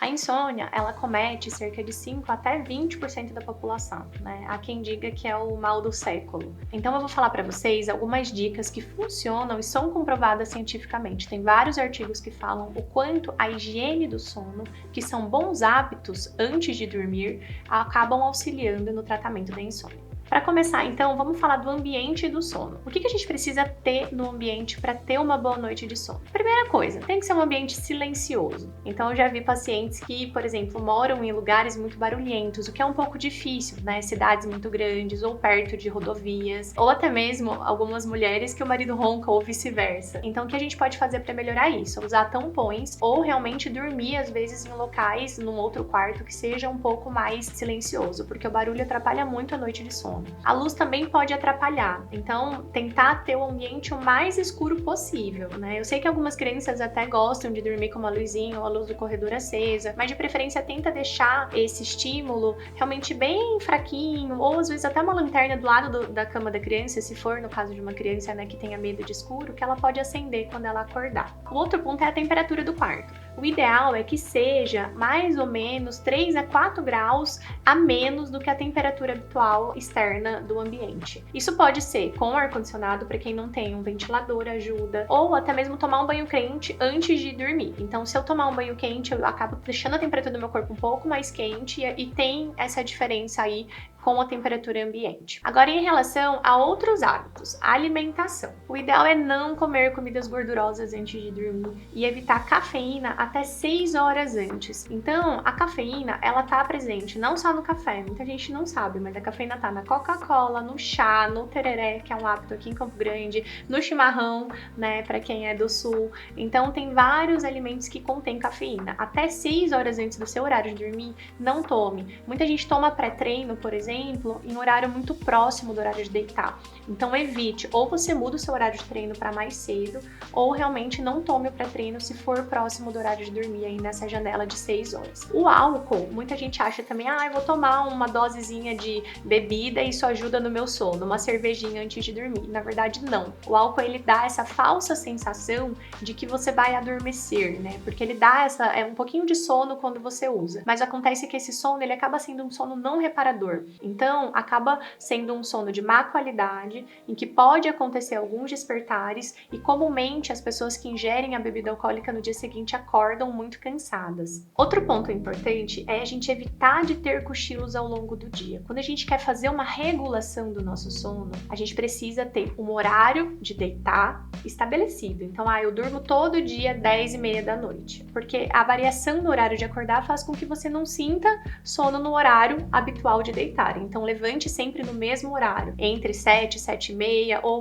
A insônia, ela comete cerca de 5 até 20% da população, né? Há quem diga que é o mal do século. Então eu vou falar para vocês algumas dicas que funcionam e são comprovadas cientificamente. Tem vários artigos que falam o quanto a higiene do sono, que são bons hábitos antes de dormir, acabam auxiliando no tratamento da insônia. Para começar, então, vamos falar do ambiente do sono. O que a gente precisa ter no ambiente para ter uma boa noite de sono? Primeira coisa, tem que ser um ambiente silencioso. Então, eu já vi pacientes que, por exemplo, moram em lugares muito barulhentos, o que é um pouco difícil, né? Cidades muito grandes ou perto de rodovias, ou até mesmo algumas mulheres que o marido ronca ou vice-versa. Então, o que a gente pode fazer para melhorar isso? Usar tampões ou realmente dormir, às vezes, em locais, num outro quarto que seja um pouco mais silencioso, porque o barulho atrapalha muito a noite de sono. A luz também pode atrapalhar, então tentar ter o ambiente o mais escuro possível, né? Eu sei que algumas crianças até gostam de dormir com uma luzinha ou a luz do corredor acesa, mas de preferência tenta deixar esse estímulo realmente bem fraquinho, ou às vezes até uma lanterna do lado da cama da criança, se for no caso de uma criança, né, que tenha medo de escuro, que ela pode acender quando ela acordar. O outro ponto é a temperatura do quarto. O ideal é que seja mais ou menos 3 a 4 graus a menos do que a temperatura habitual externa do ambiente. Isso pode ser com ar-condicionado, para quem não tem um ventilador ajuda, ou até mesmo tomar um banho quente antes de dormir. Então, se eu tomar um banho quente, eu acabo deixando a temperatura do meu corpo um pouco mais quente e tem essa diferença aí com a temperatura ambiente. Agora, em relação a outros hábitos, a alimentação. O ideal é não comer comidas gordurosas antes de dormir e evitar cafeína até 6 horas antes. Então, a cafeína, ela tá presente não só no café, muita gente não sabe, mas a cafeína tá na Coca-Cola, no chá, no tereré, que é um hábito aqui em Campo Grande, no chimarrão, né, para quem é do sul. Então, tem vários alimentos que contêm cafeína. Até 6 horas antes do seu horário de dormir, não tome. Muita gente toma pré-treino, por exemplo, em horário muito próximo do horário de deitar. Então evite, ou você muda o seu horário de treino para mais cedo, ou realmente não tome o pré-treino se for próximo do horário de dormir aí nessa janela de 6 horas. O álcool, muita gente acha também, eu vou tomar uma dosezinha de bebida e isso ajuda no meu sono, uma cervejinha antes de dormir. Na verdade, não. O álcool, ele dá essa falsa sensação de que você vai adormecer, né? Porque ele dá um pouquinho de sono quando você usa. Mas acontece que esse sono, ele acaba sendo um sono não reparador. Então, acaba sendo um sono de má qualidade, em que pode acontecer alguns despertares e comumente as pessoas que ingerem a bebida alcoólica no dia seguinte acordam muito cansadas. Outro ponto importante é a gente evitar de ter cochilos ao longo do dia. Quando a gente quer fazer uma regulação do nosso sono, a gente precisa ter um horário de deitar estabelecido. Então, eu durmo todo dia 10h30 da noite, porque a variação no horário de acordar faz com que você não sinta sono no horário habitual de deitar. Então, levante sempre no mesmo horário, entre 7, 7h30, ou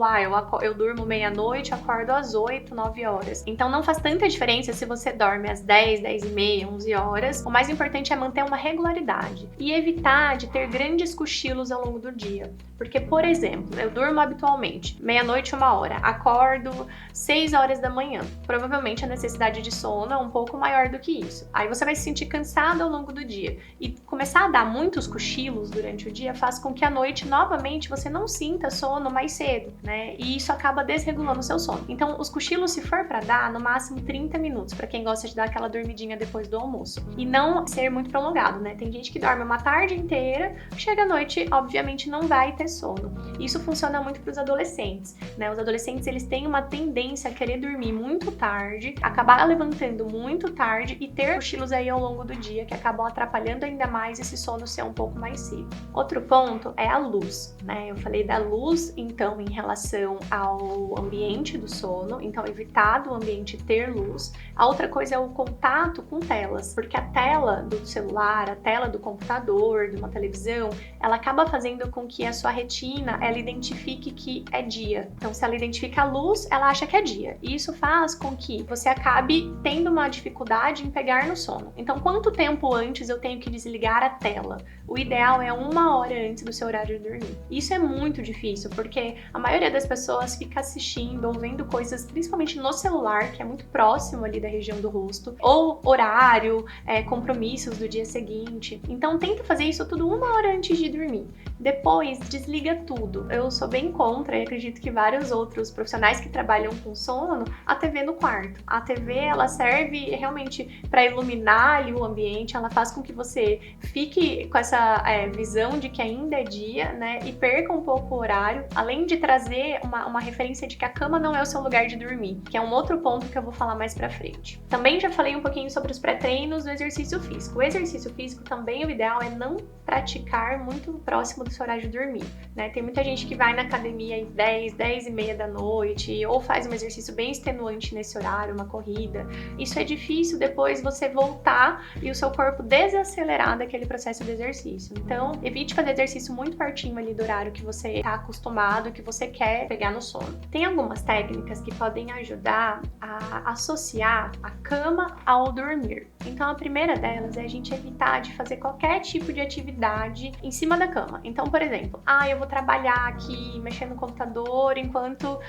eu durmo meia-noite, acordo às 8, 9 horas. Então, não faz tanta diferença se você dorme às 10, 10h30, 11 horas. O mais importante é manter uma regularidade e evitar de ter grandes cochilos ao longo do dia. Porque, por exemplo, eu durmo habitualmente meia-noite, 1h, acordo 6 horas da manhã. Provavelmente a necessidade de sono é um pouco maior do que isso. Aí você vai se sentir cansado ao longo do dia. E começar a dar muitos cochilos durante o dia faz com que à noite, novamente, você não sinta sono mais cedo, né? E isso acaba desregulando o seu sono. Então, os cochilos, se for para dar, no máximo 30 minutos, para quem gosta de dar aquela dormidinha depois do almoço. E não ser muito prolongado, né? Tem gente que dorme uma tarde inteira, chega à noite, obviamente, não vai ter sono. Isso funciona muito para os adolescentes, né? Os adolescentes, eles têm uma tendência a querer dormir muito tarde, acabar levantando muito tarde e ter cochilos aí ao longo do dia, que acabam atrapalhando ainda mais esse sono ser um pouco mais cedo. Outro ponto é a luz, né? Eu falei da luz, então, em relação ao ambiente do sono, então evitar do ambiente ter luz. A outra coisa é o contato com telas, porque a tela do celular, a tela do computador, de uma televisão, ela acaba fazendo com que a sua retina, ela identifique que é dia. Então, se ela identifica a luz, ela acha que é dia. E isso faz com que você acabe tendo uma dificuldade em pegar no sono. Então, quanto tempo antes eu tenho que desligar a tela? O ideal é 1 hora antes do seu horário de dormir. Isso é muito difícil, porque a maioria das pessoas fica assistindo ou vendo coisas, principalmente no celular, que é muito próximo ali da região do rosto, ou horário, compromissos do dia seguinte. Então, tenta fazer isso tudo 1 hora antes de dormir. Depois, desliga tudo. Eu sou bem contra e acredito que vários outros profissionais que trabalham com sono, a TV no quarto. A TV, ela serve realmente para iluminar ali o ambiente, ela faz com que você fique com essa visão de que ainda é dia, né, e perca um pouco o horário, além de trazer uma referência de que a cama não é o seu lugar de dormir, que é um outro ponto que eu vou falar mais pra frente. Também já falei um pouquinho sobre os pré-treinos do exercício físico. O exercício físico também, o ideal é não praticar muito próximo do seu horário de dormir, né? Tem muita gente que vai na academia às 10 e meia da noite, ou faz um exercício bem extenuante nesse horário, uma corrida. Isso é difícil depois você voltar e o seu corpo desacelerar daquele processo de exercício. Então, evite fazer exercício muito pertinho ali do horário que você está acostumado, que você quer pegar no sono. Tem algumas técnicas que podem ajudar a associar a cama ao dormir. Então, a primeira delas é a gente evitar de fazer qualquer tipo de atividade em cima da cama. Então, por exemplo, eu vou trabalhar aqui, mexendo no computador enquanto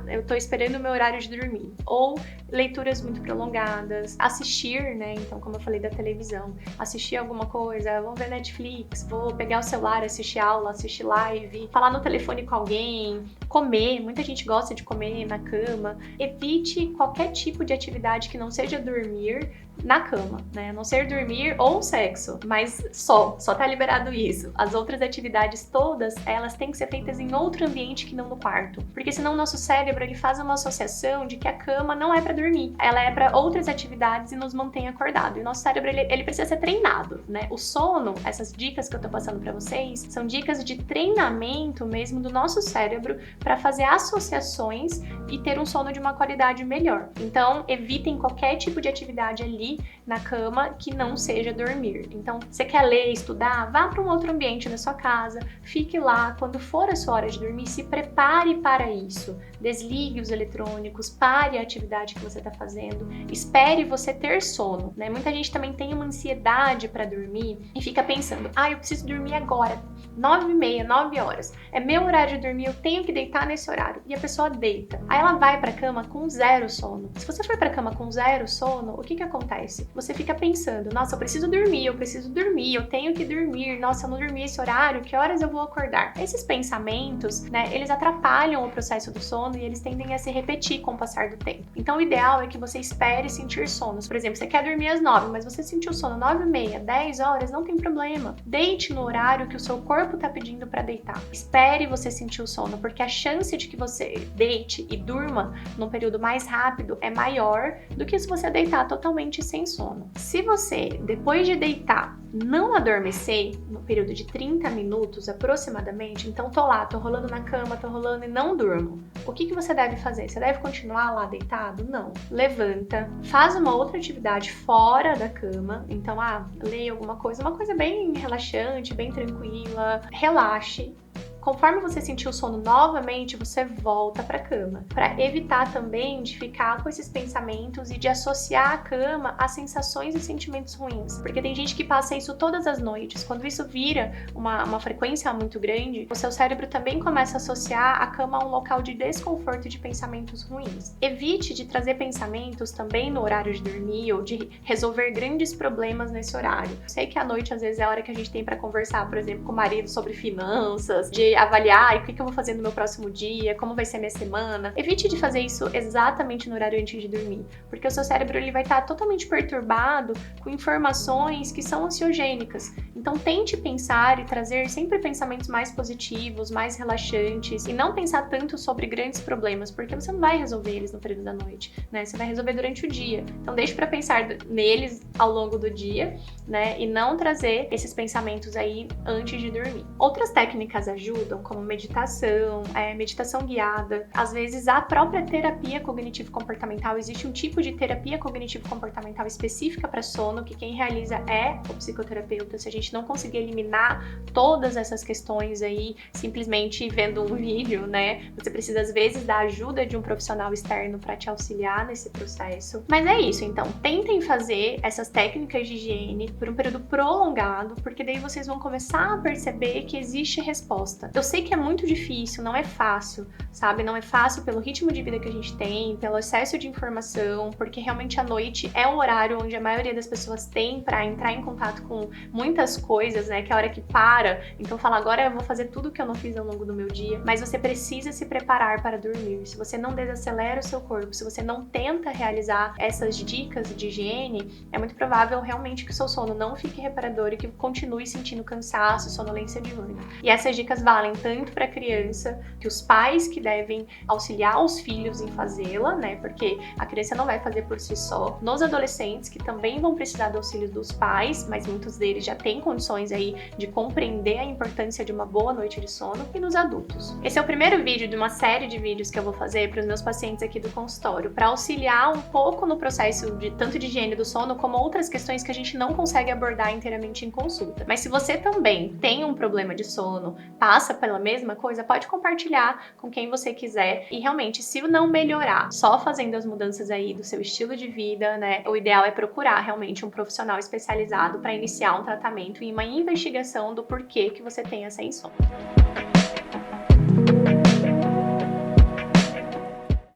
eu tô esperando o meu horário de dormir. Ou leituras muito prolongadas, assistir, né? Então, como eu falei da televisão, assistir alguma coisa, vou ver Netflix, vou pegar o celular, assistir aula, assistir live, falar no telefone com alguém, comer, muita gente gosta de comer na cama. Evite qualquer tipo de atividade que não seja dormir na cama, né? A não ser dormir ou sexo, mas só tá liberado isso. As outras atividades todas, elas têm que ser feitas em outro ambiente que não no quarto, porque senão o nosso cérebro, ele faz uma associação de que a cama não é para dormir, ela é para outras atividades e nos mantém acordado. E o nosso cérebro, ele precisa ser treinado, né? O sono, essas dicas que eu tô passando para vocês, são dicas de treinamento mesmo do nosso cérebro para fazer associações e ter um sono de uma qualidade melhor. Então, evitem qualquer tipo de atividade ali na cama que não seja dormir. Então, você quer ler, estudar, vá para um outro ambiente na sua casa, fique lá. Quando for a sua hora de dormir, se prepare para isso. Desligue os eletrônicos, pare a atividade que você está fazendo, espere você ter sono, né? Muita gente também tem uma ansiedade para dormir e fica pensando, eu preciso dormir agora, 9h30, 9 horas. É meu horário de dormir, eu tenho que deitar nesse horário. E a pessoa deita. Aí ela vai pra cama com zero sono. Se você for pra cama com zero sono, o que acontece? Você fica pensando, nossa, eu preciso dormir, eu tenho que dormir, nossa, eu não dormi esse horário, que horas eu vou acordar? Esses pensamentos, né, eles atrapalham o processo do sono e eles tendem a se repetir com o passar do tempo. Então o ideal é que você espere sentir sonos. Por exemplo, você quer dormir às 9, mas você sentiu sono 9h30, 10 horas, não tem problema. Deite no horário que o seu corpo tá pedindo para deitar. Espere você sentir o sono, porque a chance de que você deite e durma num período mais rápido é maior do que se você deitar totalmente sem sono. Se você, depois de deitar, não adormecer no período de 30 minutos aproximadamente, então tô rolando na cama, tô rolando e não durmo. O que você deve fazer? Você deve continuar lá deitado? Não. Levanta, faz uma outra atividade fora da cama. Então, leia alguma coisa, uma coisa bem relaxante, bem tranquila. Relaxe. Conforme você sentir o sono novamente, você volta para a cama, para evitar também de ficar com esses pensamentos e de associar a cama a sensações e sentimentos ruins. Porque tem gente que passa isso todas as noites. Quando isso vira uma frequência muito grande, o seu cérebro também começa a associar a cama a um local de desconforto e de pensamentos ruins. Evite de trazer pensamentos também no horário de dormir ou de resolver grandes problemas nesse horário. Sei que à noite, às vezes, é a hora que a gente tem para conversar, por exemplo, com o marido sobre finanças, de avaliar o que eu vou fazer no meu próximo dia, como vai ser a minha semana. Evite de fazer isso exatamente no horário antes de dormir, porque o seu cérebro ele vai estar totalmente perturbado com informações que são ansiogênicas. Então tente pensar e trazer sempre pensamentos mais positivos, mais relaxantes e não pensar tanto sobre grandes problemas, porque você não vai resolver eles no período da noite, né? Você vai resolver durante o dia. Então deixe para pensar neles ao longo do dia, né? E não trazer esses pensamentos aí antes de dormir. Outras técnicas ajudam, como meditação, meditação guiada. Às vezes, a própria terapia cognitivo-comportamental, existe um tipo de terapia cognitivo-comportamental específica para sono, que quem realiza é o psicoterapeuta. Se a gente não conseguir eliminar todas essas questões aí, simplesmente vendo um vídeo, né? Você precisa, às vezes, da ajuda de um profissional externo para te auxiliar nesse processo. Mas é isso, então, tentem fazer essas técnicas de higiene por um período prolongado, porque daí vocês vão começar a perceber que existe resposta. Eu sei que é muito difícil, não é fácil, sabe? Não é fácil pelo ritmo de vida que a gente tem, pelo excesso de informação, porque realmente a noite é o horário onde a maioria das pessoas tem para entrar em contato com muitas coisas, né? Que é a hora que para. Então fala, agora eu vou fazer tudo que eu não fiz ao longo do meu dia, mas você precisa se preparar para dormir. Se você não desacelera o seu corpo, se você não tenta realizar essas dicas de higiene, é muito provável realmente que o seu sono não fique reparador e que continue sentindo cansaço, sonolência diurna. E essas dicas valem tanto para a criança, que os pais que devem auxiliar os filhos em fazê-la, né? Porque a criança não vai fazer por si só. Nos adolescentes, que também vão precisar do auxílio dos pais, mas muitos deles já têm condições aí de compreender a importância de uma boa noite de sono, e nos adultos. Esse é o primeiro vídeo de uma série de vídeos que eu vou fazer para os meus pacientes aqui do consultório, para auxiliar um pouco no processo de tanto de higiene do sono, como outras questões que a gente não consegue abordar inteiramente em consulta. Mas se você também tem um problema de sono, passa pela mesma coisa, pode compartilhar com quem você quiser. E realmente, se não melhorar só fazendo as mudanças aí do seu estilo de vida, né, o ideal é procurar realmente um profissional especializado para iniciar um tratamento e uma investigação do porquê que você tem essa insônia.